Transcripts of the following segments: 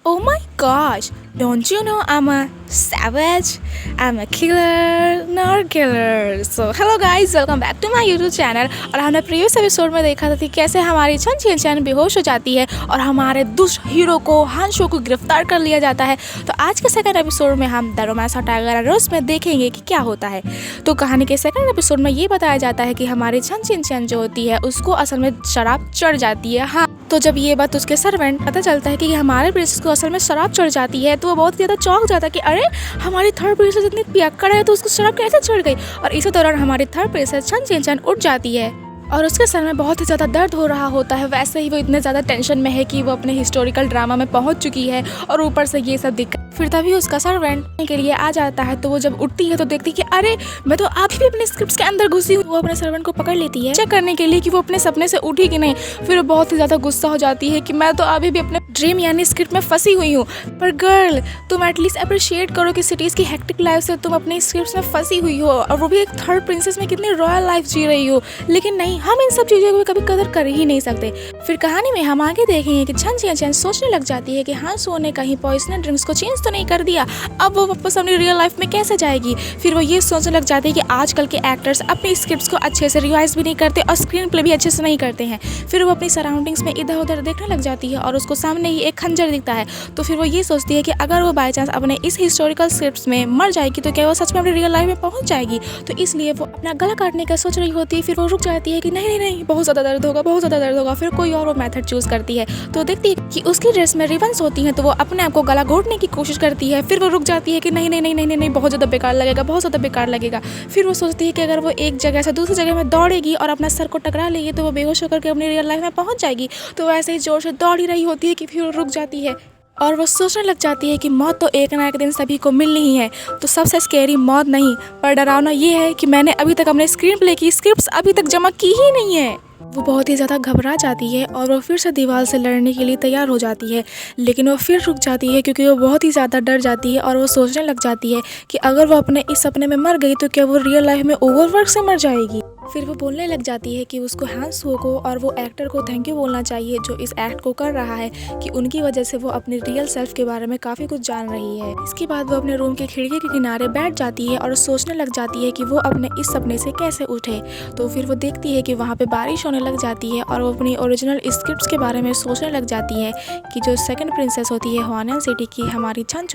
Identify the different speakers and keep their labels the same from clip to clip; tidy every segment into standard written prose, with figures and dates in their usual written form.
Speaker 1: Oh my gosh, don't you know I'm a savage? I'm a killer, not killer. So hello guys, welcome back to my YouTube channel। और हमने previous episode में देखा था कि कैसे हमारी छन छन बेहोश हो जाती है और हमारे दुष्ट हीरो को हांशो को गिरफ्तार कर लिया जाता है। तो आज के सेकंड एपिसोड में हम the romance of tiger and rose में देखेंगे कि क्या होता है। तो कहानी के सेकंड एपिसोड में ये बताया जाता है कि हमारी छन जो होती है उसको असल में शराब चढ़ जाती है। हाँ, तो जब ये बात उसके सर्वेंट पता चलता है कि हमारे प्रिंसेस को असल में शराब चढ़ जाती है तो वो बहुत ज़्यादा चौंक जाता है कि अरे हमारी थर्ड प्रिंसेस इतनी पियक्कड़ है तो उसको शराब कैसे चढ़ गई। और इसी दौरान हमारी थर्ड प्रिंसेस छन उठ जाती है और उसके सर में बहुत ही ज़्यादा दर्द हो रहा होता है। वैसे ही वो इतने ज़्यादा टेंशन में है कि वो अपने हिस्टोरिकल ड्रामा में पहुंच चुकी है और ऊपर से ये सब दिक्कत। फिर तभी उसका सर्वेंट के लिए आ जाता है तो वो जब उठती है तो देखती है कि अरे मैं तो अभी भी अपने स्क्रिप्ट के अंदर घुसी हूँ। वो अपने सर्वेंट को पकड़ लेती है चेक करने के लिए कि वो अपने सपने से उठी कि नहीं। फिर वो बहुत ही ज़्यादा गुस्सा हो जाती है कि मैं तो अभी भी अपने ड्रीम यानी स्क्रिप्ट में फंसी हुई हूँ। पर गर्ल, तुम एटलीस्ट अप्रिशिएट करो कि सिटीज़ की हेक्टिक लाइफ से तुम अपनी स्क्रिप्ट में फंसी हुई हो और वो भी एक थर्ड प्रिंसेस में कितनी रॉयल लाइफ जी रही हो। लेकिन नहीं, हम इन सब चीज़ों की कभी कदर कर ही नहीं सकते। फिर कहानी में हम आगे देखेंगे कि छन सोचने लग जाती है कि हांसो ने कहीं पॉइजनस ड्रिंक्स को चेंज तो नहीं कर दिया, अब वो वापस अपनी रियल लाइफ में कैसे जाएगी। फिर वो ये सोचने लग जाती है कि आजकल के एक्टर्स अपनी स्क्रिप्ट्स को अच्छे से रिवाइज भी नहीं करते और स्क्रीन प्ले भी अच्छे से नहीं करते हैं। फिर वो अपनी सराउंडिंग्स में इधर उधर देखने लग जाती है और उसको सामने ही एक खंजर दिखता है। तो फिर वो ये सोचती है कि अगर वो बाई चांस अपने इस हिस्टोरिकल स्क्रिप्ट्स में मर जाएगी तो क्या वो सच में अपनी रियल लाइफ में पहुंच जाएगी। तो इसलिए वो अपना गला काटने का सोच रही होती है। फिर वो रुक जाती है कि नहीं, बहुत ज़्यादा दर्द होगा, बहुत ज़्यादा दर्द होगा। फिर कोई और वो मेथड चूज़ करती है तो देखती है कि उसकी ड्रेस में रिबन्स होती हैं तो वो अपने आप को गला घोटने की कोशिश करती है। फिर वो रुक जाती है कि नहीं, बहुत ज़्यादा बेकार लगेगा, बहुत ज़्यादा बेकार लगेगा। फिर वो सोचती है कि अगर वो एक जगह से दूसरी जगह में दौड़ेगी और अपना सर को टकरा लेगी तो वो बेहोश होकर के अपनी रियल लाइफ में पहुंच जाएगी। तो वैसे ही जोर से दौड़ ही रही होती है कि फिर वो रुक जाती है और वो सोचने लग जाती है कि मौत तो एक ना एक दिन सभी को मिलनी ही है। तो सबसे स्कैरी मौत नहीं पर डरावना ये है कि मैंने अभी तक अपने स्क्रीन प्ले की स्क्रिप्ट्स अभी तक जमा की ही नहीं है। वो बहुत ही ज़्यादा घबरा जाती है और वो फिर से दीवार से लड़ने के लिए तैयार हो जाती है। लेकिन वो फिर रुक जाती है क्योंकि वो बहुत ही ज़्यादा डर जाती है और वो सोचने लग जाती है कि अगर वो अपने इस सपने में मर गई तो क्या वो रियल लाइफ में ओवरवर्क से मर जाएगी। फिर वो बोलने लग जाती है कि उसको हांसो को और वो एक्टर को थैंक यू बोलना चाहिए जो इस एक्ट को कर रहा है कि उनकी वजह से वो अपने रियल सेल्फ के बारे में काफ़ी कुछ जान रही है। इसके बाद वो अपने रूम के खिड़की के किनारे बैठ जाती है और सोचने लग जाती है कि वो अपने इस सपने से कैसे उठे। तो फिर वो देखती है कि वहाँ पे बारिश होने लग जाती है और वो अपनी ओरिजिनल स्क्रिप्ट्स के बारे में सोचने लग जाती है कि जो सेकंड प्रिंसेस होती है हुआनिन सिटी की हमारी छन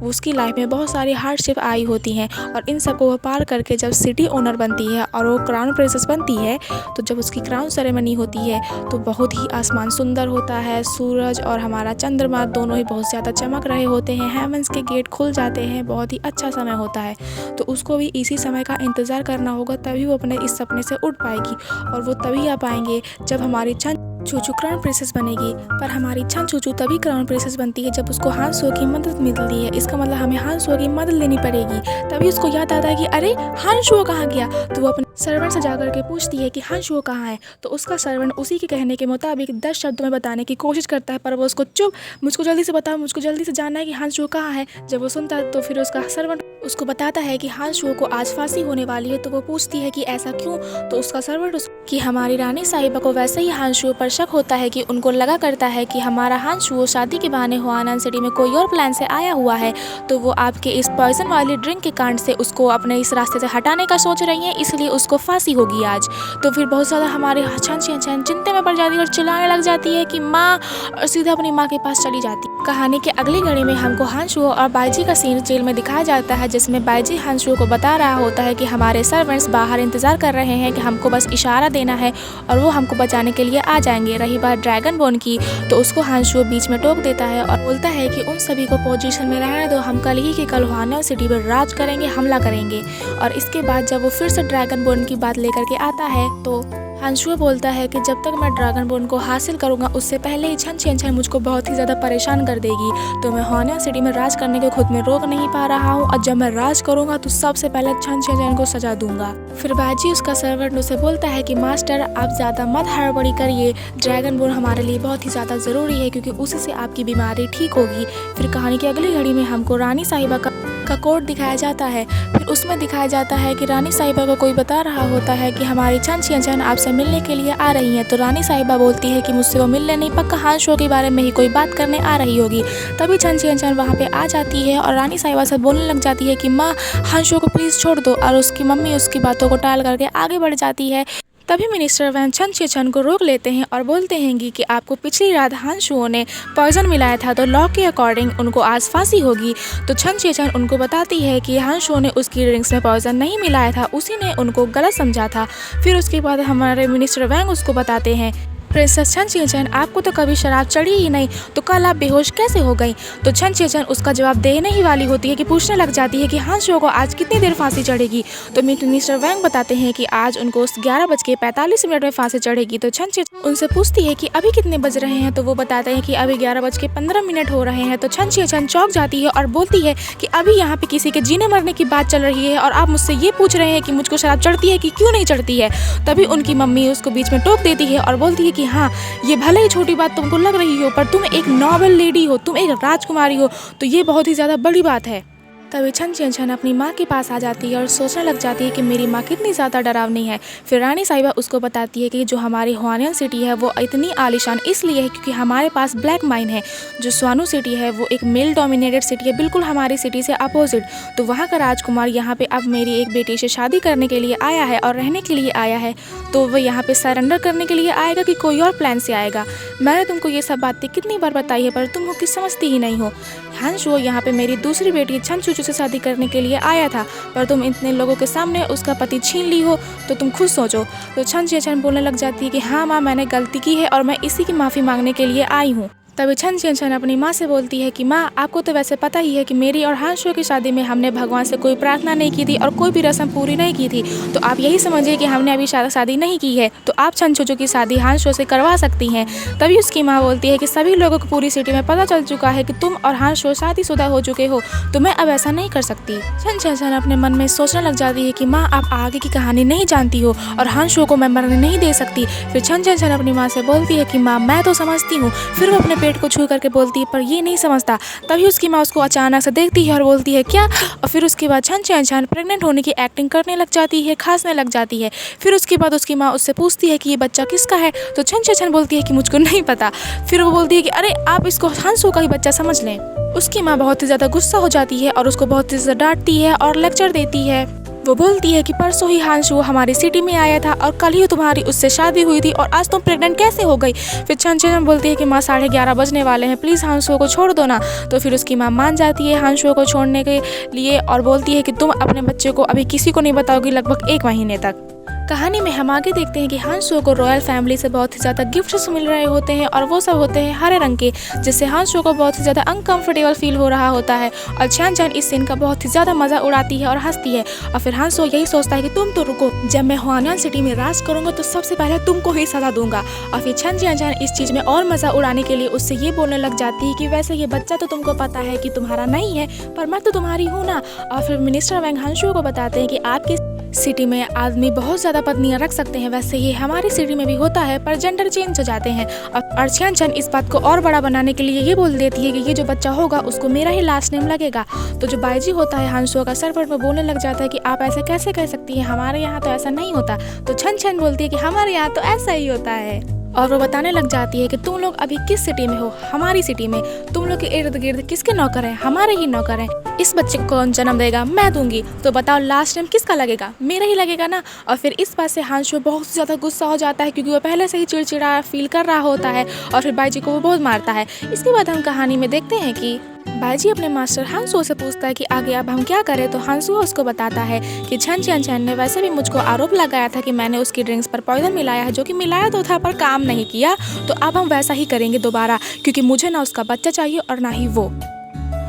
Speaker 1: उसकी लाइफ में बहुत सारी हार्डशिप आई होती हैं और इन सबको वो पार करके जब सिटी ओनर बनती है और वो क्राउन प्रिंसेस बनती है तो जब उसकी क्राउन सेरेमनी होती है तो बहुत ही आसमान सुंदर होता है। सूरज और हमारा चंद्रमा दोनों ही बहुत ज़्यादा चमक रहे होते हैं। हेवंस के गेट खुल जाते हैं, बहुत ही अच्छा समय होता है। तो उसको भी इसी समय का इंतज़ार करना होगा तभी वो अपने इस सपने से उठ पाएगी और वो तभी आ पाएंगे जब हमारी छन क्राउन प्रिंसेस बनेगी। पर हमारी छन तभी क्राउन प्रिंसेस बनती है जब उसको हांसो की मदद मिलती है। इसका मतलब हमें हांसो की मदद लेनी पड़ेगी। तभी उसको याद आता है कि अरे हांसो कहाँ गया। तो वो अपने सर्वेंट से जाकर के पूछती है कि हांसो कहाँ है। तो उसका सर्वेंट उसी के कहने के मुताबिक 10 शब्दों में बताने की कोशिश करता है पर वो उसको चुप, मुझको जल्दी से बताओ, मुझको जल्दी से जानना है कि हांसो कहाँ है। जब वो सुनता है तो फिर उसका सर्वेंट उसको बताता है कि हांसो को आज फांसी होने वाली है। तो वो पूछती है कि ऐसा क्यों। तो उसका सर्वेंट कि हमारी रानी साहिबा को वैसे ही हांसो पर शक होता है कि उनको लगा करता है कि हमारा हांसो शादी के बहाने हुआनिन सिटी में कोई और प्लान से आया हुआ है। तो वो आपके इस पॉइजन वाली ड्रिंक के कांड से उसको अपने इस रास्ते से हटाने का सोच रही है, इसलिए उसको फांसी होगी आज। तो फिर बहुत ज़्यादा हमारे छन चिंता में पड़ जाती है और चिल्लाने लग जाती है कि माँ, और सीधा अपनी माँ के पास चली जाती है। कहानी के अगली घड़ी में हमको हांसो और बाईजी का सीन जेल में दिखाया जाता है जिसमें बाईजी हांसो को बता रहा होता है कि हमारे सर्वेंट्स बाहर इंतजार कर रहे हैं कि हमको बस इशारा देना है और वो हमको बचाने के लिए आ जाएंगे। रही बात ड्रैगन बोन की तो उसको हांसो बीच में टोक देता है और बोलता है कि उन सभी को पोजीशन में रहने दो, हम कल ही के कल हुआनिन सिटी पर राज करेंगे, हमला करेंगे। और इसके बाद जब वो फिर से ड्रैगन बोन की बात लेकर के आता है तो हांसो बोलता है कि जब तक मैं ड्रैगन बोन को हासिल करूंगा उससे पहले ही छन मुझको बहुत ही ज़्यादा परेशान कर देगी। तो मैं हुआनिन सिटी में राज करने को खुद में रोक नहीं पा रहा हूँ और जब मैं राज करूंगा तो सबसे पहले छन को सजा दूंगा। फिर बाजी उसका सर्वेंट उसे बोलता है कि मास्टर आप ज़्यादा मत हड़बड़ी करिए, ड्रैगन बोन हमारे लिए बहुत ही ज़्यादा ज़रूरी है क्योंकि उसी से आपकी बीमारी ठीक होगी। फिर कहानी की अगली घड़ी में हमको रानी साहिबा का का कोड दिखाया जाता है। फिर उसमें दिखाया जाता है कि रानी साहिबा को कोई बता रहा होता है कि हमारी छन छिंचन आपसे मिलने के लिए आ रही हैं। तो रानी साहिबा बोलती है कि मुझसे वो मिलने नहीं, पक्का हांशो के बारे में ही कोई बात करने आ रही होगी। तभी छन छिंचन वहाँ पे आ जाती है और रानी साहिबा से बोलने लग जाती है कि माँ, हांशो को प्लीज़ छोड़ दो। और उसकी मम्मी उसकी बातों को टाल करके आगे बढ़ जाती है। तभी मिनिस्टर वैन छन छिंचन को रोक लेते हैं और बोलते हैं कि आपको पिछली रात हांशुओं ने पॉइजन मिलाया था, तो लॉ के अकॉर्डिंग उनको आज फांसी होगी। तो छन छिंचन उनको बताती है कि हांशुओं ने उसकी ड्रिंक्स में पॉइजन नहीं मिलाया था, उसी ने उनको गलत समझा था। फिर उसके बाद हमारे मिनिस्टर वैंग उसको बताते हैं, प्रिंसेस छन छिंचन आपको तो कभी शराब चढ़ी ही नहीं, तो कल आप बेहोश कैसे हो गई। तो छन छिंचन उसका जवाब देने ही वाली होती है कि पूछने लग जाती है कि हांशो को आज कितनी देर फांसी चढ़ेगी। तो मिनिस्टर वैंग बताते हैं कि आज उनको 11:45 में फांसी चढ़ेगी। तो छन छिंचन उनसे पूछती है कि अभी कितने बज रहे हैं। तो वो बताते हैं कि अभी 11:15 हो रहे हैं। तो छन छिंचन चौंक जाती है और बोलती है कि अभी यहाँ पे किसी के जीने मरने की बात चल रही है और आप मुझसे ये पूछ रहे हैं कि मुझको शराब चढ़ती है कि क्यों नहीं चढ़ती है। तभी उनकी मम्मी उसको बीच में टोक देती है और बोलती है कि हाँ, ये भले ही छोटी बात तुमको लग रही हो, पर तुम एक नॉबल लेडी हो, तुम एक राजकुमारी हो, तो ये बहुत ही ज़्यादा बड़ी बात है। तभी छन छिंचन अपनी माँ के पास आ जाती है और सोचने लग जाती है कि मेरी माँ कितनी ज़्यादा डरावनी है। फिर रानी साहिबा उसको बताती है कि जो हमारी हुआनियन सिटी है वो इतनी आलीशान इसलिए है क्योंकि हमारे पास ब्लैक माइन है। जो स्वानु सिटी है वो एक मेल डोमिनेटेड सिटी है, बिल्कुल हमारी सिटी से अपोजिट। तो वहाँ का राजकुमार यहाँ पे अब मेरी एक बेटी से शादी करने के लिए आया है और रहने के लिए आया है। तो वो यहाँ पे सरेंडर करने के लिए आएगा कि कोई और प्लान से आएगा। मैंने तुमको ये सब बातें कितनी बार बताई है, पर तुम कुछ समझती ही नहीं हो। हांशो यहाँ पे मेरी दूसरी बेटी छन चूचू से शादी करने के लिए आया था, पर तुम इतने लोगों के सामने उसका पति छीन ली हो, तो तुम खुद सोचो। तो छन छिंचन बोलने लग जाती है कि हाँ माँ, मैंने गलती की है और मैं इसी की माफ़ी मांगने के लिए आई हूँ। तभी छन छिंचन अपनी माँ से बोलती है कि माँ, आपको तो वैसे पता ही है कि मेरी और हांशो की शादी में हमने भगवान से कोई प्रार्थना नहीं की थी और कोई भी रस्म पूरी नहीं की थी। तो आप यही समझिए कि हमने अभी शादी नहीं की है, तो आप छन चूचू की शादी हांशो से करवा सकती हैं। तभी उसकी माँ बोलती है कि सभी लोगों को पूरी सिटी में पता चल चुका है कि तुम और हांशो शादीशुदा हो चुके हो, तो मैं अब ऐसा नहीं कर सकती। छन छिंचन अपने मन में सोचने लग जाती है कि माँ, आप आगे की कहानी नहीं जानती हो और हांशो को मैं मरने नहीं दे सकती। फिर छन छिंचन अपनी माँ से बोलती है कि माँ, मैं तो समझती हूँ। फिर वो अपने पेट को छू करके बोलती है, पर ये नहीं समझता। तभी उसकी माँ उसको अचानक से देखती है और बोलती है क्या। और फिर उसके बाद छन छिंचन प्रेग्नेंट होने की एक्टिंग करने लग जाती है, खांसने लग जाती है। फिर उसके बाद उसकी माँ उससे पूछती है कि ये बच्चा किसका है। तो छन छिंचन बोलती है कि मुझको नहीं पता। फिर वो बोलती है कि अरे, आप इसको हांशो का ही बच्चा समझ लें। उसकी माँ बहुत ही ज़्यादा गुस्सा हो जाती है और उसको बहुत ही ज़्यादा डांटती है और लेक्चर देती है। वो बोलती है कि परसों ही हांशो हमारी सिटी में आया था और कल ही तुम्हारी उससे शादी हुई थी और आज तुम प्रेग्नेंट कैसे हो गई। फिर छन छिंचन बोलती है कि माँ, 11:30 बजने वाले हैं, प्लीज़ हांशो को छोड़ दो ना। तो फिर उसकी माँ मान जाती है हांशो को छोड़ने के लिए और बोलती है कि तुम अपने बच्चे को अभी किसी को नहीं बताओगी लगभग 1 महीने तक। कहानी में हम आगे देखते हैं कि हांशो को रॉयल फैमिली से बहुत ही ज़्यादा गिफ्ट्स मिल रहे होते हैं और वो सब होते हैं हरे रंग के, जिससे हांशो को बहुत ही ज़्यादा अनकंफर्टेबल फील हो रहा होता है। और छिंचन इस सीन का बहुत ही ज़्यादा मज़ा उड़ाती है और हंसती है। और फिर हांशो यही सोचता है कि तुम तो रुको, जब मैं हुआनियन सिटी में राज करूँगा तो सबसे पहले तुमको ही सजा दूंगा। और फिर छिंचन इस चीज़ में और मज़ा उड़ाने के लिए उससे ये बोलने लग जाती है कि वैसे ये बच्चा तो तुमको पता है कि तुम्हारा नहीं है, पर मैं तो तुम्हारी हूँ ना। और फिर मिनिस्टर वैंग हांशो को बताते हैं कि आपकी सिटी में आदमी बहुत ज़्यादा पत्नियां रख सकते हैं, वैसे ही हमारी सिटी में भी होता है, पर जेंडर चेंज हो जाते हैं। और छिंचन इस बात को और बड़ा बनाने के लिए ये बोल देती है कि ये जो बच्चा होगा उसको मेरा ही लास्ट नेम लगेगा। तो जो बाईजी होता है हांशो का सर्वेंट, में बोलने लग जाता है कि आप ऐसे कैसे कह सकती हैं, हमारे यहाँ तो ऐसा नहीं होता। तो छिंचन बोलती है कि हमारे यहाँ तो ऐसा ही होता है। और वो बताने लग जाती है कि तुम लोग अभी किस सिटी में हो, हमारी सिटी में। तुम लोग के इर्द गिर्द किसके नौकर हैं, हमारे ही नौकर हैं। इस बच्चे को कौन जन्म देगा, मैं दूंगी। तो बताओ लास्ट नेम किसका लगेगा, मेरा ही लगेगा ना। और फिर इस बात से हांशो बहुत ज़्यादा गुस्सा हो जाता है क्योंकि वो पहले से ही चिड़चिड़ा फील कर रहा होता है और फिर बाईजी को वो बहुत मारता है। इसके बाद हम कहानी में देखते हैं कि बाईजी अपने मास्टर हांशो से पूछता है कि आगे अब हम क्या करें। तो हांशो उसको बताता है कि छन छिंचन ने वैसे भी मुझको आरोप लगाया था कि मैंने उसकी ड्रिंक्स पर पॉइजन मिलाया है, जो कि मिलाया तो था पर काम नहीं किया। तो अब हम वैसा ही करेंगे दोबारा, क्योंकि मुझे ना उसका बच्चा चाहिए और ना ही वो।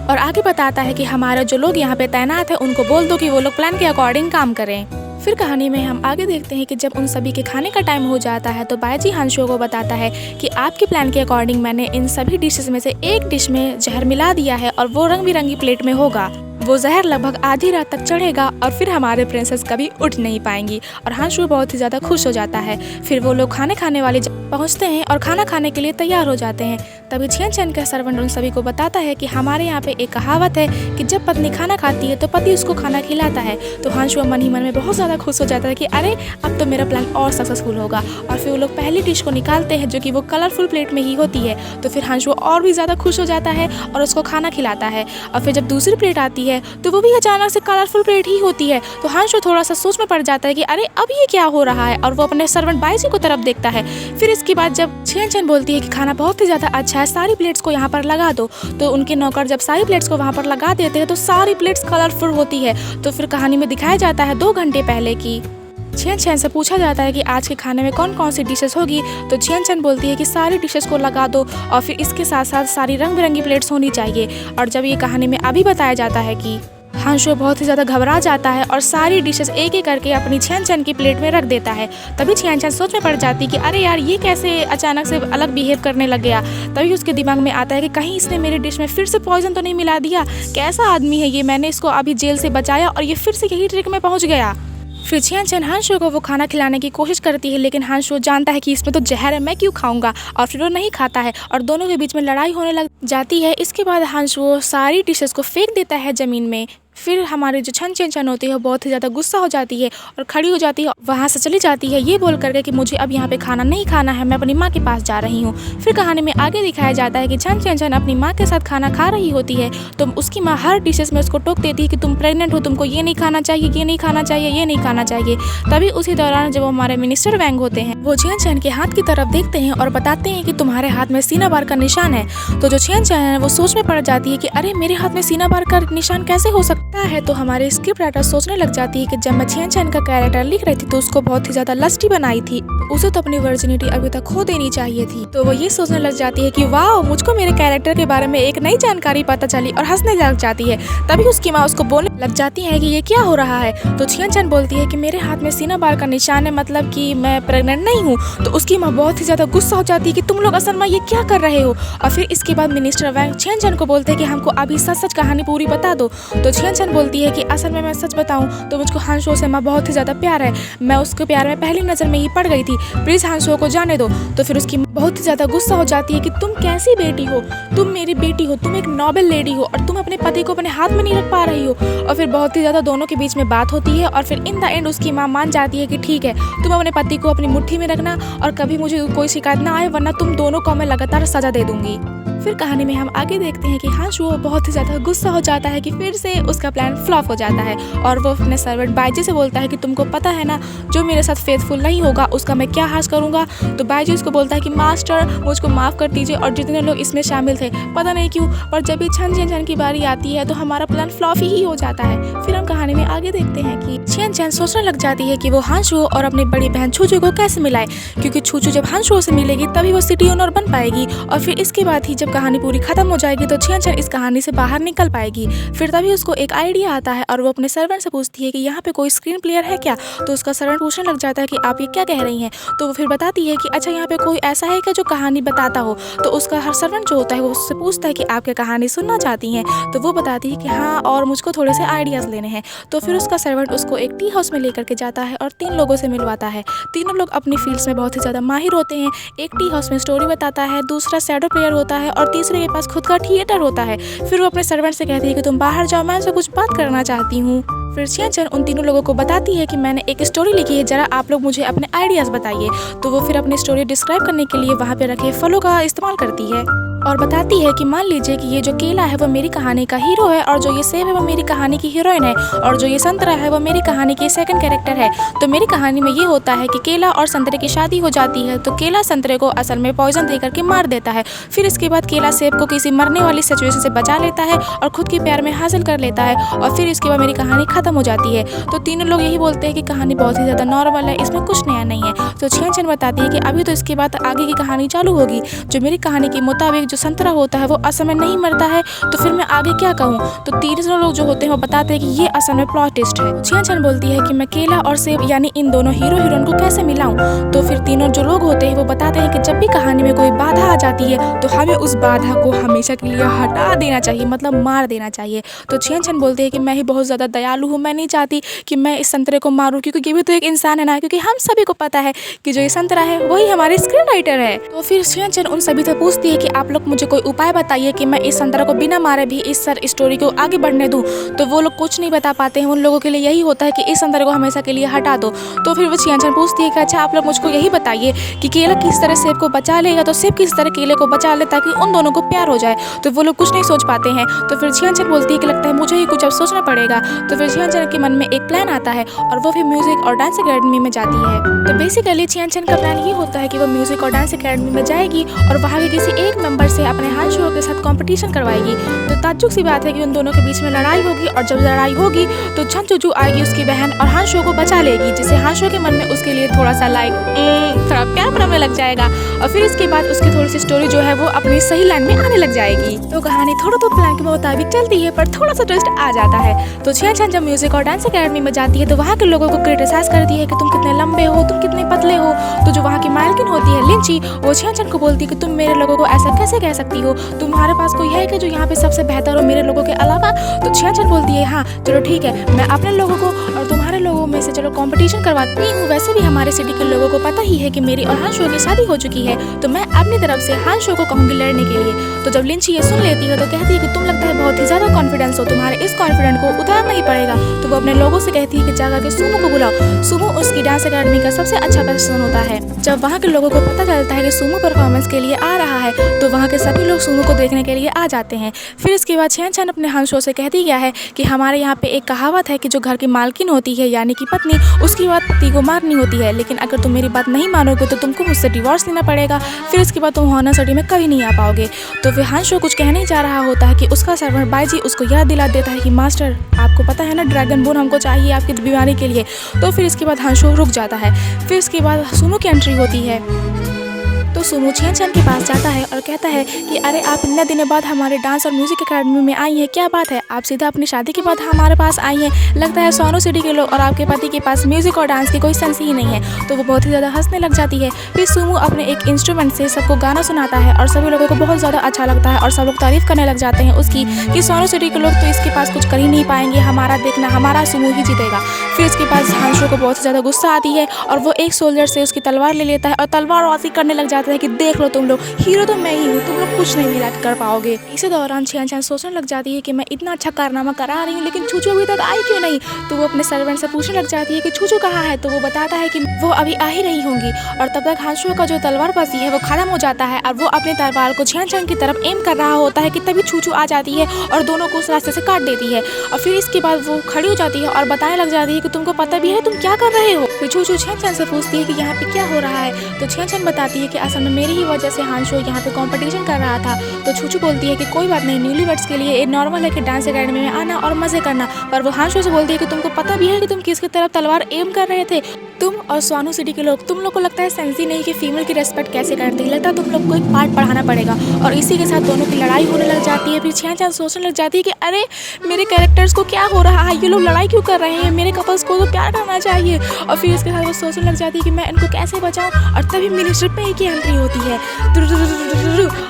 Speaker 1: और आगे बताता है कि हमारे जो लोग यहाँ पे तैनात हैं उनको बोल दो कि वो लोग प्लान के अकॉर्डिंग काम करें। फिर कहानी में हम आगे देखते हैं कि जब उन सभी के खाने का टाइम हो जाता है तो बाईजी हांशो को बताता है कि आपके प्लान के अकॉर्डिंग मैंने इन सभी डिशेस में से एक डिश में जहर मिला दिया है और वो रंग बिरंगी प्लेट में होगा। वो जहर लगभग आधी रात तक चढ़ेगा और फिर हमारे प्रिंसेस कभी उठ नहीं पाएंगी। और हांशु बहुत ही ज़्यादा खुश हो जाता है। फिर वो लोग खाने वाले पहुँचते हैं और खाना खाने के लिए तैयार हो जाते हैं। तभी छियन छियन का सर्वेंट उन सभी को बताता है कि हमारे यहाँ पे एक कहावत है कि जब पत्नी खाना खाती है तो पति उसको खाना खिलाता है। तो हांशु मन ही मन में बहुत ज़्यादा खुश हो जाता है कि अरे अब तो मेरा प्लान और सक्सेसफुल होगा। और फिर वो लोग पहली डिश को निकालते हैं जो कि वो कलरफुल प्लेट में ही होती है। तो फिर हांशु और भी ज़्यादा खुश हो जाता है और उसको खाना खिलाता है। और फिर जब दूसरी प्लेट आती है तो वो भी अचानक से कलरफुल प्लेट ही होती है। तो हांशु थोड़ा सा सोच में पड़ जाता है कि अरे अब ये क्या हो रहा है, और वो अपने सर्वेंट बाईजी को तरफ देखता है। फिर इसके बाद जब छियन छियन बोलती है कि खाना बहुत ही ज़्यादा अच्छा है, सारी प्लेट्स को यहाँ पर लगा दो, तो उनके नौकर जब सारी प्लेट्स को वहाँ पर लगा देते हैं तो सारी प्लेट्स कलरफुल होती है। तो फिर कहानी में दिखाया जाता है 2 घंटे पहले की। छियन छियन से पूछा जाता है कि आज के खाने में कौन कौन सी डिशेस होगी। तो छियन छियन बोलती है कि सारी डिशेस को लगा दो और फिर इसके साथ साथ सारी रंग बिरंगी प्लेट्स होनी चाहिए। और जब ये कहानी में अभी बताया जाता है कि हांशु बहुत ही ज़्यादा घबरा जाता है और सारी डिशेस एक एक करके अपनी छियन छियन की प्लेट में रख देता है। तभी छियन छियन सोच में पड़ जाती है कि अरे यार ये कैसे अचानक से अलग बिहेव करने लग गया। तभी उसके दिमाग में आता है कि कहीं इसने मेरे डिश में फिर से पॉइजन तो नहीं मिला दिया, कैसा आदमी है ये, मैंने इसको अभी जेल से बचाया और ये फिर से यही ट्रिक में पहुँच गया। फिर छियन छियन हांशु को वो खाना खिलाने की कोशिश करती है, लेकिन हांशु जानता है कि इसमें तो जहर है, मैं क्यों खाऊंगा, और फिर वो नहीं खाता है और दोनों के बीच में लड़ाई होने लग जाती है। इसके बाद हांशु सारी डिशेस को फेंक देता है ज़मीन में। फिर हमारी जो छियन छियन होती है वो बहुत ही ज़्यादा गुस्सा हो जाती है और खड़ी हो जाती है, वहाँ से चली जाती है ये बोल करके कि मुझे अब यहाँ पे खाना नहीं खाना है, मैं अपनी माँ के पास जा रही हूँ। फिर कहानी में आगे दिखाया जाता है कि छियन छियन अपनी माँ के साथ खाना खा रही होती है तो उसकी माँ हर डिशेस में उसको टोक देती है कि तुम प्रेग्नेंट हो, तुमको ये नहीं खाना चाहिए, ये नहीं खाना चाहिए, ये नहीं खाना चाहिए। तभी उसी दौरान जब हमारे मिनिस्टर वैंग होते हैं वो छियन छियन के हाथ की तरफ देखते हैं और बताते हैं कि तुम्हारे हाथ में सीना बार का निशान है। तो जो छियन छियन है वो सोच में पड़ जाती है कि अरे मेरे हाथ में सीना बार का निशान कैसे हो सकता है। तो हमारे स्क्रिप्ट राइटर सोचने लग जाती है कि जब मैं छियन छियन का कैरेक्टर लिख रही थी तो उसको बहुत ही ज्यादा लस्टी बनाई थी, उसे तो अपनी वर्जिनिटी अभी तक खो देनी चाहिए थी। तो वो ये सोचने लग जाती है कि वाह, मुझको मेरे कैरेक्टर के बारे में एक नई जानकारी पता चली और हंसने लग जाती है। तभी उसकी माँ उसको बोलने लग जाती है कि ये क्या हो रहा है। तो छियन छियन बोलती है कि मेरे हाथ में सीना बार का निशान है, मतलब कि मैं प्रेग्नेंट नहीं हूँ। तो उसकी माँ बहुत ही ज्यादा गुस्सा हो जाती है कि तुम लोग असल में ये क्या कर रहे हो। और फिर इसके बाद मिनिस्टर वैंग छियन छियन को बोलते हैं कि हमको अभी सच सच कहानी पूरी बता दो। तो छियन छियन बोलती है कि असल में मैं सच बताऊं तो मुझको हांशु से माँ बहुत ही ज़्यादा प्यार है, मैं उसके प्यार में पहली नज़र में ही पड़ गई थी, प्लीज़ हांशु को जाने दो। तो फिर उसकी बहुत ही ज़्यादा गुस्सा हो जाती है कि तुम कैसी बेटी हो, तुम मेरी बेटी हो, तुम एक नोबल लेडी हो और तुम अपने पति को अपने हाथ में नहीं रख पा रही हो। और फिर बहुत ही ज़्यादा दोनों के बीच में बात होती है और फिर इन द एंड उसकी माँ मान जाती है कि ठीक है, तुम अपने पति को अपनी मुट्ठी में रखना और कभी मुझे कोई शिकायत ना आए, वरना तुम दोनों को मैं लगातार सजा दे दूंगी। फिर कहानी में हम आगे देखते हैं कि हांशु बहुत ही ज़्यादा गुस्सा हो जाता है कि फिर से उसका प्लान फ्लॉप हो जाता है और वो अपने सर्वेंट बाईजी से बोलता है कि तुमको पता है ना, जो मेरे साथ फेथफुल नहीं होगा उसका मैं क्या हास करूँगा। तो बाईजी उसको बोलता है कि मास्टर मुझको माफ़ कर दीजिए, और जितने लोग इसमें शामिल थे पता नहीं क्यों पर जब भी छियन छियन की बारी आती है तो हमारा प्लान फ्लॉप ही हो जाता है। फिर हम कहानी में आगे देखते हैं कि छियन छियन सोचने लग जाती है कि वो हांशु और अपनी बड़ी बहन छूछू को कैसे मिलाए, क्योंकि छूछू जब हांशु से मिलेगी तभी वो सिटी ओनर बन पाएगी। और फिर इसके बाद ही जब कहानी पूरी खत्म हो जाएगी तो छियन छियन इस कहानी से बाहर निकल पाएगी। फिर तभी उसको एक आइडिया आता है और वो अपने सर्वेंट से पूछती है कि यहाँ पे कोई स्क्रीन प्लेयर है क्या। तो उसका सर्वेंट पूछने लग जाता है कि आप ये क्या कह रही हैं। तो वो फिर बताती है कि अच्छा यहाँ पे कोई ऐसा है क्या जो कहानी बताता हो। तो उसका हर सर्वेंट जो होता है वो उससे पूछता है कि आप क्या कहानी सुनना चाहती हैं। तो वो बताती है कि हाँ, और मुझको थोड़े से आइडियाज़ लेने हैं। तो फिर उसका सर्वेंट उसको एक टी हाउस में लेकर के जाता है और 3 लोगों से मिलवाता है। तीनों लोग अपनी फील्ड्स में बहुत ही ज़्यादा माहिर होते हैं। एक टी हाउस में स्टोरी बताता है, दूसरा शैडो प्लेयर होता है और तीसरे के पास खुद का थिएटर होता है। फिर वो अपने सर्वेंट से कहती है कि तुम बाहर जाओ, मैं उनसे कुछ बात करना चाहती हूँ। फिर छियन छियन उन तीनों लोगों को बताती है कि मैंने एक स्टोरी लिखी है, जरा आप लोग मुझे अपने आइडियाज़ बताइए। तो वो फिर अपनी स्टोरी डिस्क्राइब करने के लिए वहाँ पे रखे फलों का इस्तेमाल करती है और बताती है कि मान लीजिए कि ये जो केला है वो मेरी कहानी का हीरो है और जो ये सेब है वो मेरी कहानी की हीरोइन है और जो ये संतरा है वो मेरी कहानी की सेकंड कैरेक्टर है। तो मेरी कहानी में ये होता है कि केला और संतरे की शादी हो जाती है तो केला संतरे को असल में पॉइजन दे करके मार देता है। फिर इसके बाद केला सेब को किसी मरने वाली सिचुएशन से बचा लेता है और खुद के प्यार में हासिल कर लेता है और फिर इसके बाद मेरी कहानी खत्म हो जाती है। तो तीनों लोग यही बोलते हैं कि कहानी बहुत ही ज़्यादा नॉर्मल है, इसमें कुछ नया नहीं है। तो छियन छियन बताती है कि अभी तो इसके बाद आगे की कहानी चालू होगी जो मेरी कहानी के मुताबिक जो जो संतरा होता है वो असल में नहीं मरता है, तो फिर मैं आगे क्या कहूँ। तो तीसरे लोग जो होते हैं वो बताते हैं कि ये असल में प्लॉट ट्विस्ट है। छियान छन बोलती है कि मैं केला और सेब यानी इन दोनों हीरो हीरोइन को कैसे मिलाऊं। तो फिर तीनों जो लोग होते हैं वो बताते हैं कि जब भी कहानी में कोई बाधा आ जाती है तो हमें उस बाधा को हमेशा के लिए हटा देना चाहिए, मतलब मार देना चाहिए। तो छियान छन बोलते हैं कि मैं ही बहुत ज़्यादा दयालु हूँ, मैं नहीं चाहती कि मैं इस संतरे को मारूं, क्योंकि ये भी तो एक इंसान है ना, क्योंकि हम सभी को पता है कि जो ये संतरा है वही हमारे स्क्रीन राइटर है। तो फिर छियान छन उन सभी से पूछती है कि आप लोग मुझे कोई उपाय बताइए कि मैं इस संतरा को बिना मारे भी इस स्टोरी को आगे बढ़ने दूं। तो वो लोग कुछ नहीं बता पाते हैं, उन लोगों के लिए यही होता है कि इस संतरे को हमेशा के लिए हटा दो। तो फिर वो छियान छन पूछती है कि अच्छा आप लोग मुझको यही बताइए कि केला किस तरह सेब को बचा लेगा, तो सेब किस तरह केले को बचा ले ताकि उन दोनों को प्यार हो जाए। तो वो लोग कुछ नहीं सोच पाते हैं। तो फिर छियान छन बोलती है कि लगता है मुझे ही कुछ अब सोचना पड़ेगा। तो फिर छियान छन के मन में एक प्लान आता है और वो फिर म्यूजिक और डांस अकेडमी में जाती है। तो बेसिकली छियान छन का प्लान ये होता है कि वो म्यूजिक और डांस अकेडमी में जाएगी और वहाँ के किसी एक मेंबर से अपने हांशो के साथ कंपटीशन करवाएगी। तो ताज्जुब सी बात है कि उन दोनों के बीच में लड़ाई होगी और जब लड़ाई होगी तो छन चूचू आएगी उसकी बहन और हांशो को बचा लेगी, जिससे हांशो के मन में उसके लिए थोड़ा सा थोड़ा प्यार पड़ने लग जाएगा। और फिर इसके बाद उसकी थोड़ी सी स्टोरी जो है वो अपनी सही लाइन में आने लग जाएगी। तो कहानी थोड़ा तो प्लान के मुताबिक चलती है पर थोड़ा सा ट्विस्ट आ जाता है। तो छियान छन जब म्यूजिक और डांस अकेडमी में जाती है तो वहाँ के लोगों को क्रिटिसाइज करती है कि तुम कितने लंबे हो, तुम कितने पतले हो। तो जो वहाँ की मालकिन होती है लिंची, वो छियान छन को बोलती है कि तुम मेरे लोगों को ऐसा कैसे कह सकती हो, तुम्हारे पास कोई है कि जो यहाँ पे सबसे बेहतर हो मेरे लोगों के अलावा। तो छियान छन बोलती है हाँ चलो ठीक है, मैं अपने लोगों को और तुम्हारे लोगों में से चलो कंपटीशन करवाती हूँ। वैसे भी हमारे सिटी के लोगों को पता ही है कि मेरी और हांशो की शादी हो चुकी है, तो मैं अपनी तरफ से हांशो को कहूँगी लड़ने के लिए। तो जब लिंची ये सुन लेती है तो कहती है कि तुम लगता है बहुत ही ज़्यादा कॉन्फिडेंस हो, तुम्हारे इस कॉन्फिडेंस को उतारना ही पड़ेगा। तो वो अपने लोगों से कहती है कि जाकर के सुमो को बुलाओ। सुमो उसकी डांस अकेडमी का सबसे अच्छा पर्सन होता है। जब वहाँ के लोगों को पता चलता है कि सुमो परफॉर्मेंस के लिए आ रहा है तो वहाँ के सभी लोग सुमो को देखने के लिए आ जाते हैं। फिर इसके बाद छियान छन अपने हांशो से कहती गया है कि हमारे यहाँ पे एक कहावत है कि जो घर की मालकिन होती है यानी कि पत्नी, उसकी बात पति को मारनी होती है, लेकिन अगर तुम मेरी बात नहीं मानोगे तो तुमको मुझसे डिवोर्स लेना पड़ेगा, फिर इसके बाद तुम हॉनर सिटी में कभी नहीं आ पाओगे। तो फिर हांशो कुछ कहने जा रहा होता है कि उसका सर्वेंट बाईजी उसको याद दिला देता है कि मास्टर आपको पता है ना ड्रैगन बोन हमको चाहिए आपकी बीमारी के लिए। तो फिर इसके बाद हांशो रुक जाता है। फिर इसके बाद सुमो की एंट्री होती है। तो सुमो छियान छन के पास जाता है और कहता है कि अरे आप इतने दिनों बाद हमारे डांस और म्यूजिक अकेडमी में आई हैं, क्या बात है, आप सीधा अपनी शादी के बाद हमारे पास आई हैं। लगता है सोनो सिटी के लोग और आपके पति के पास म्यूजिक और डांस की कोई सेंस ही नहीं है। तो वो बहुत ही ज़्यादा हंसने लग जाती है। फिर सुमो अपने एक इंस्ट्रूमेंट से सबको गाना सुनाता है और सभी लोगों को बहुत ज़्यादा अच्छा लगता है और सब लोग तारीफ करने लग जाते हैं उसकी कि सोनो सिटी के लोग तो इसके पास कुछ कर ही नहीं पाएंगे, हमारा देखना हमारा सुमो ही जीतेगा। फिर इसके पास हांशो को बहुत ज़्यादा गुस्सा आती है और वो एक सोल्जर से उसकी तलवार ले लेता है और तलवारबाजी करने लग जाता है कि देख लो तुम लोग, हीरो तो मैं ही हूँ, तुम लोग कुछ नहीं मिला कर पाओगे। इसी दौरान छियान छन सोचने लग जाती है कि मैं इतना अच्छा कारनामा करा रही हूँ लेकिन छूचू अभी तक आई क्यों नहीं। तो वो अपने सर्वेंट से पूछने लग जाती है कि छूचू कहाँ है। तो वो बताता है कि वो अभी आ ही रही होंगी। और तब तक हांशो का जो तलवारबाजी है वो खत्म हो जाता है और वो अपने तलवार को छियान छन की तरफ एम कर रहा होता है कि तभी छूचू आ जाती है और दोनों को उस रास्ते से काट देती है। और फिर इसके बाद वो खड़ी हो जाती है और बताने लग जाती है कि तुमको पता भी है तुम क्या कर रहे हो। फिर छूचू छियान छन से पूछती है कि यहाँ पे क्या हो रहा है। तो छियान छन बताती है कि असल में मेरी ही वजह से हांशो यहाँ पे कंपटीशन कर रहा था। तो छूचू बोलती है कि कोई बात नहीं, न्यूलीवर्ड्स के लिए ये नॉर्मल है कि डांस अकेडमी में आना और मजे करना। पर वो हांशो से बोलती है कि तुमको पता भी है कि तुम किसकी तरफ तलवार एम कर रहे थे, तुम और सोनो सिटी के लोग। तुम लोग को लगता है सेंस ही नहीं कि फीमेल की रेस्पेक्ट कैसे करते हैं, लगता है तुम लोग को एक पार्ट पढ़ाना पड़ेगा। और इसी के साथ दोनों की लड़ाई होने लग जाती है। फिर छियान छन सोचने लग जाती है कि अरे मेरे कैरेक्टर्स को क्या हो रहा है, ये लोग लड़ाई क्यों कर रहे हैं, मेरे कपल्स को तो प्यार करना चाहिए। और फिर इसके साथ वो सोचने लग जाती है कि मैं इनको कैसे बचाऊं। और तभी मिनिस्टर पे की एंट्री होती है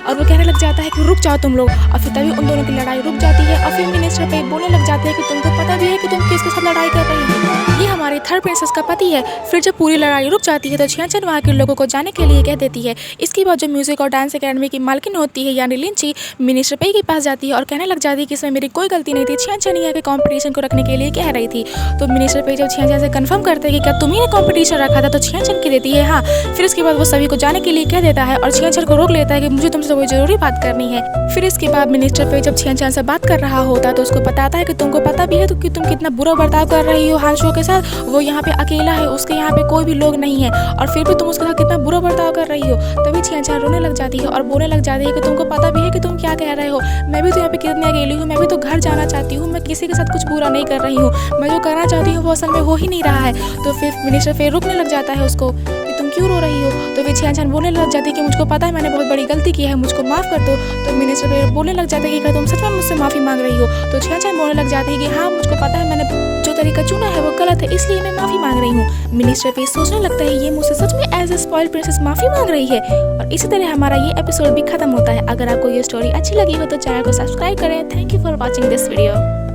Speaker 1: और वो कहने लग जाता है कि रुक जाओ तुम लोग। और फिर तभी उन दोनों की लड़ाई रुक जाती है और फिर मिनिस्टर पे बोलने लग जाते हैं कि तुमको पता भी है कि तुम किसके साथ लड़ाई कर रही हो, ये हमारी थर्ड प्रिंसेस का पति है। फिर जब पूरी लड़ाई रुक जाती है तो छियान छन वहाँ के लोगों को जाने के लिए कह देती है। इसके बाद जो म्यूजिक और डांस अकेडमी की मालकिन होती है यानी लिंची मिनिस्टर पे के पास जाती है और कहने लग जाती है कि इसमें मेरी कोई गलती नहीं थी, छियान छन यहाँ के कॉम्पिटिशन को रखने के लिए कह रही थी। तो मिनिस्टर पे जब छियान छन से कंफर्म करते हैं कि क्या तुम्ही ने कॉम्पिटिशन रखा था, तो छियान छन की देती है हाँ। फिर इसके बाद वो सभी को जाने के लिए कह देता है और छियान छन को रोक लेता है कि मुझे तुमसे कोई जरूरी बात करनी है। फिर इसके बाद मिनिस्टर पे जब छियान छन से बात कर रहा होता है तो उसको बताता है कि तुमको पता भी है तो कि तुम कितना बुरा बर्ताव कर रही हो हांशो के साथ, वो यहाँ पे अकेला है, उसके यहाँ पे कोई भी लोग नहीं है और फिर भी तुम उसके साथ कितना बुरा बर्ताव कर रही हो। तभी छियान छन रोने लग जाती है और बोलने लग जाती है कि तुमको पता भी है कि तुम क्या कह रहे हो, मैं भी तो यहाँ पे कितनी अकेली हूँ, मैं भी तो घर जाना चाहती हूँ, मैं किसी के साथ कुछ बुरा नहीं कर रही हूँ, मैं जो करना चाहती हूँ वो असल में हो ही नहीं रहा है। तो फिर मिनिस्टर फिर रुकने लग जाता है उसको कि तुम क्यों रो रही हो? तो फिर छियान छान बोलने लग जाती है कि मुझको पता है मैंने बहुत बड़ी गलती की है, मुझको माफ़ कर दो। तो मिनिस्टर फिर बोलने लग जाता है कि क्या तुम सच में मुझसे माफ़ी मांग रही हो? तो छियान छान बोलने लग जाती है कि हाँ, मुझको पता है मैंने जो तरीका चुना है वो गलत है, इसलिए मैं माफ़ी मांग रही हूँ। मिनिस्टर फिर सोचने लगता है ये मुझसे सच में एज ए स्पॉइल्ड प्रिंसेस माफ़ी मांग रही है। और इसी तरह हमारा ये एपिसोड भी खत्म होता है। अगर आपको ये स्टोरी अच्छी लगी हो तो चैनल को सब्सक्राइब करें। Thank you for watching this video.